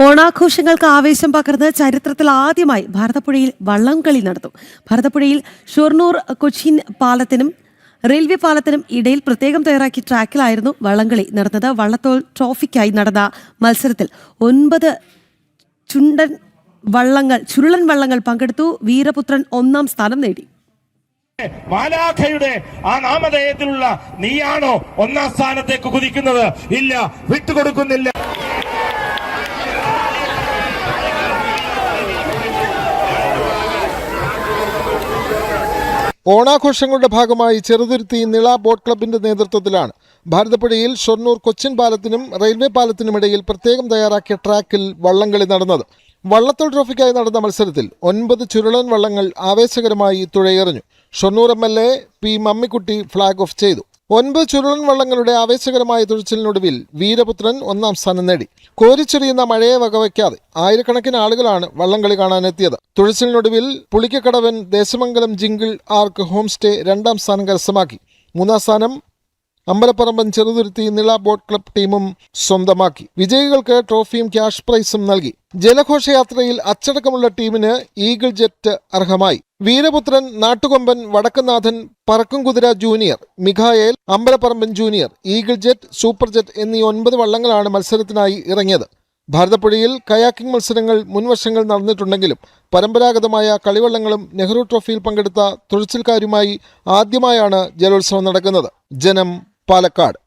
ഓണാഘോഷങ്ങൾക്ക് ആവേശം പകർന്ന് ചരിത്രത്തിൽ ആദ്യമായി ഭാരതപ്പുഴയിൽ വള്ളംകളി നടത്തും. ഭാരതപ്പുഴയിൽ ഷൊർണൂർ കൊച്ചിൻ പാലത്തിനും റെയിൽവേ പാലത്തിനും ഇടയിൽ പ്രത്യേകം തയ്യാറാക്കിയ ട്രാക്കിലായിരുന്നു വള്ളംകളി നടന്നത്. വള്ളത്തോൾ ട്രോഫിക്കായി നടന്ന മത്സരത്തിൽ 9 ചുരുളൻ വള്ളങ്ങൾ പങ്കെടുത്തു. വീരപുത്രൻ 1-ാം സ്ഥാനം നേടി. മാലാഖയുടെ ആ നാമധേയത്തിലുള്ള നീയാണോ 1-ാം സ്ഥാനത്തേക്ക് കുതിക്കുന്നത്? ഇല്ല, വിട്ടുകൊടുക്കുന്നില്ല. ഓണാഘോഷങ്ങളുടെ ഭാഗമായി ചെറുതുരുത്തി നിള ബോട്ട് ക്ലബിന്റെ നേതൃത്വത്തിലാണ് ഭാരതപ്പുഴയിൽ ഷൊർണൂർ കൊച്ചിൻ പാലത്തിനും റെയിൽവേ പാലത്തിനുമിടയിൽ പ്രത്യേകം തയ്യാറാക്കിയ ട്രാക്കിൽ വള്ളംകളി നടന്നത്. വള്ളത്തോൾ ട്രോഫിക്കായി നടന്ന മത്സരത്തിൽ 9 ചുരുളൻ വള്ളങ്ങൾ ആവേശകരമായി തുഴയെറിഞ്ഞു. Shoranur MLA P Mammikutty flag off ചെയ്തു. 9 ചുരുളൻ വള്ളങ്ങളുടെ ആവേശകരമായ തുഴച്ചിലിനൊടുവിൽ വീരപുത്രൻ 1-ാം സ്ഥാനം നേടി. കോരിച്ചെറിയുന്ന മഴയെ വകവയ്ക്കാതെ ആയിരക്കണക്കിന് ആളുകളാണ് വള്ളംകളി കാണാനെത്തിയത്. തുഴച്ചിലിനൊടുവിൽ പുളിക്കക്കടവൻ ദേശമംഗലം ജിങ്കിൾ ആർക്ക് ഹോം സ്റ്റേ 2-ാം സ്ഥാനം കരസ്ഥമാക്കി. 3-ാം സ്ഥാനം അമ്പലപ്പറമ്പൻ ചെറുതുരുത്തി നിള ബോട്ട് ക്ലബ് ടീമും സ്വന്തമാക്കി. വിജയികൾക്ക് ട്രോഫിയും ക്യാഷ് പ്രൈസും നൽകി. ജലഘോഷയാത്രയിൽ അച്ചടക്കമുള്ള ടീമിന് ഈഗിൾ ജെറ്റ് അർഹമായി. Veeraputhran, Nattukomban, Vadakkunnathan, Parakkumkuthira junior, Mikhayel, Ambalaparamban junior, eagle jet, super jet എന്നീ 9 വള്ളങ്ങളാണ് മത്സരത്തിനായി ഇറങ്ങിയത്. ഭാരതപ്പുഴയിൽ കയാക്കിംഗ് മത്സരങ്ങൾ മുൻവർഷങ്ങൾ നടന്നിട്ടുണ്ടെങ്കിലും പരമ്പരാഗതമായ കളിവള്ളങ്ങളും നെഹ്റു ട്രോഫിയിൽ പങ്കെടുത്ത തുഴച്ചിൽക്കാരുമായി ആദ്യമായാണ് ജലോത്സവം നടക്കുന്നത്. ജനം, പാലക്കാട്.